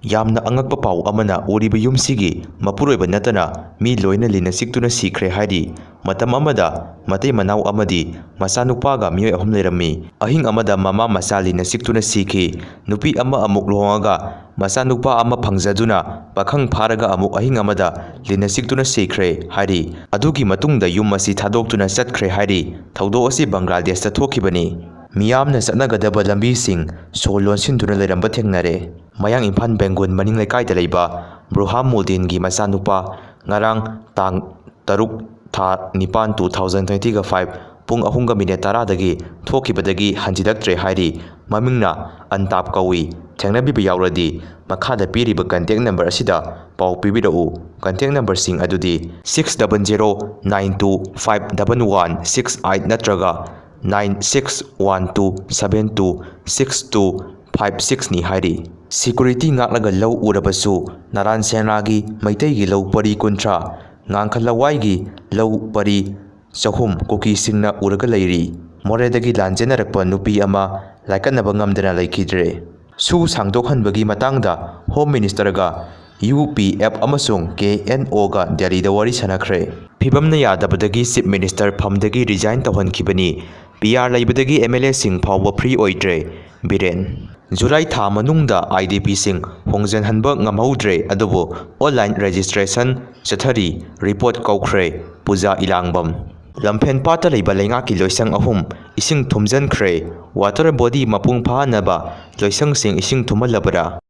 ꯌꯥꯝꯅ ꯑꯉꯛꯄ ꯄꯥꯎ ꯑꯃꯅ ꯎꯔꯤꯕ ꯌꯨꯝ ꯁꯤꯒꯤ ꯃꯄꯨꯔꯣꯏꯕ ꯅꯠꯇꯅ ꯃꯤ ꯂꯣꯏꯅ ꯂꯤꯟꯅ ꯆꯤꯛꯇꯨꯅ ꯁꯤꯈ꯭ꯔꯦ ꯍꯥꯏꯔꯤ ꯃꯇꯝ ꯑꯃꯗ ꯃꯇꯩ ꯃꯅꯥꯎ ꯑꯃꯗꯤ ꯃꯆꯥꯅꯨꯄꯥꯒ ꯃꯤꯑꯣꯏ 3 ꯂꯩꯔꯝꯃꯤ ꯑꯍꯤꯡ ꯑꯃꯗ ꯃꯃꯥ ꯃꯆꯥ ꯂꯤꯟꯅ ꯆꯤꯛꯇꯨꯅ ꯁꯤꯈꯤ ꯅꯨꯄꯤ ꯑꯃ ꯑꯃꯨꯛ ꯂꯨꯍꯣꯡꯉꯒ ꯃꯆꯥꯅꯨꯄꯥ ꯑꯃ ꯐꯪꯖꯗꯨꯅ ꯄꯥꯈꯪ ꯐꯥꯔꯒ ꯑꯃꯨꯛ ꯑꯍꯤꯡ ꯑꯃꯗ ꯂꯤꯟꯅ ꯆꯤꯛꯇꯨꯅ ꯁꯤꯈ꯭ꯔꯦ ꯍꯥꯏꯔꯤ ꯑꯗꯨꯒꯤ ꯃꯇꯨꯡꯗ ꯌꯨꯝ ꯑꯁꯤ ꯊꯥꯗꯣꯛꯇꯨꯅ ꯆꯠꯈ꯭ꯔꯦ ꯍꯥꯏꯔꯤ ꯊꯧꯗꯣꯛ ꯑꯁꯤ ꯕꯪꯒ꯭ꯂꯥꯗꯦꯁꯇ ꯊꯣꯛꯈꯤꯕꯅꯤ ꯃꯤꯌꯥꯝꯅ ꯆꯠꯅꯒꯗꯕ ꯂꯝꯕꯤꯁꯤꯡ ꯁꯣ ꯂꯣꯟꯁꯤꯟꯗꯨꯅ ꯂꯩꯔꯝꯕ ꯊꯦꯡꯅꯔꯦ ꯃꯌꯥꯡ ꯏꯝꯐꯥꯜ ꯕꯦꯡꯒꯣꯟ ꯃꯅꯤꯡ ꯂꯩꯀꯥꯏꯗ ꯂꯩꯕ ꯕ꯭ꯔꯨꯍꯥꯃꯨꯗꯤꯟꯒꯤ ꯃꯆꯥꯅꯨꯄꯥ ꯉꯔꯥꯡ ꯇꯥꯡ 3 ꯊꯥ 9 2025 ꯄꯨꯡ 4:10 ꯊꯣꯛꯈꯤꯕꯗꯒꯤ ꯍꯟꯖꯤꯜꯂꯛꯇ꯭ꯔꯦ ꯍꯥꯏꯔꯤ ꯃꯃꯤꯡꯅ ꯑꯟꯇꯥꯞ ꯀꯧꯏ ꯃꯊꯦꯡꯅꯕꯤꯕ ꯌꯥꯎꯔꯗꯤ ꯃꯈꯥꯗ ꯄꯤꯔꯤꯕ ꯀꯟꯇꯦꯛ ꯅꯝꯕꯔ ꯑꯁꯤꯗ ꯄꯥꯎ ꯄꯤꯕꯤꯔꯛꯎ ꯀꯟꯇꯦꯛ ꯅꯝꯕꯔꯁꯤꯡ ꯑꯗꯨꯗꯤ 6009251168 ꯅꯠꯇ꯭ꯔꯒ 9612726256 ni ꯍꯥꯏꯔꯤ ꯁꯤꯀꯨꯔꯤꯇꯤ ꯉꯥꯛꯂꯒ ꯂꯧ ꯎꯔꯕꯁꯨ ꯅꯔꯥꯟ ꯁꯦꯅꯥꯒꯤ ꯃꯩꯇꯩꯒꯤ ꯂꯧ ꯄꯔꯤ 30 ꯉꯥꯡꯈꯂꯋꯥꯏꯒꯤ ꯂꯧ ꯄꯔꯤ 300 ꯀꯨꯀꯤꯁꯤꯡꯅ ꯎꯔꯒ ꯂꯩꯔꯤ ꯃꯣꯔꯦꯗꯒꯤ ꯂꯥꯟꯖꯦꯟꯅꯔꯛꯄ ꯅꯨꯄꯤ ꯑꯃ ꯂꯥꯏꯀꯠꯅꯕ ꯉꯝꯗꯅ ꯂꯩꯈꯤꯗ꯭ꯔꯦ ꯁꯨ ꯁꯥꯡꯗꯣꯛꯍꯟꯕꯒꯤ ꯃꯇꯥꯡꯗ ꯍꯣꯝ ꯃꯤꯅꯤꯁꯇꯔꯒ UPF ꯑꯃꯁꯨꯡ KNOꯒ ꯗꯦꯜꯂꯤꯗ ꯋꯥꯔꯤ ꯁꯥꯅꯈ꯭ꯔꯦ ꯐꯤꯕꯝꯅ ꯌꯥꯗꯕꯗꯒꯤ ꯆꯤꯞ ꯃꯤꯅꯤꯁꯇꯔ ꯐꯝꯗꯒꯤ ꯔꯤꯖꯥꯏꯟ ꯇꯧꯍꯟꯈꯤꯕꯅꯤ PR ꯂꯩꯕꯗꯒꯤ MLAꯁꯤꯡ ꯐꯥꯎꯕ ꯐ꯭ꯔꯤ ꯑꯣꯏꯗ꯭ꯔꯦ ꯕꯤꯔꯦꯟ ꯖꯨꯂꯥꯏ ꯊꯥ ꯃꯅꯨꯡꯗ IDPꯁꯤꯡ ꯍꯣꯡꯖꯟꯍꯟꯕ ꯉꯝꯍꯧꯗ꯭ꯔꯦ ꯑꯗꯨꯕꯨ ꯑꯣꯟꯂꯥꯏꯟ ꯔꯦꯖꯤꯁꯇ꯭ꯔꯦꯁꯟ ꯆꯠꯊꯔꯤ ꯔꯤꯄꯣꯔꯠ ꯀꯧꯈ꯭ꯔꯦ ꯄꯨꯖꯥ ꯏꯂꯥꯡꯕꯝ ꯂꯝꯐꯦꯟꯄꯥꯠꯇ ꯂꯩꯕ ꯂꯩꯉꯥꯛꯀꯤ ꯂꯣꯏꯁꯪ 3 ꯏꯁꯤꯡ ꯊꯨꯝꯖꯟꯈ꯭ꯔꯦ ꯋꯥꯇꯔ ꯕꯣꯗꯤ ꯃꯄꯨꯡ ꯐꯥꯍꯟꯅꯕ ꯂꯣꯏꯁꯪꯁꯤꯡ ꯏꯁꯤꯡ ꯊꯨꯝꯍꯜꯂꯕꯔꯥ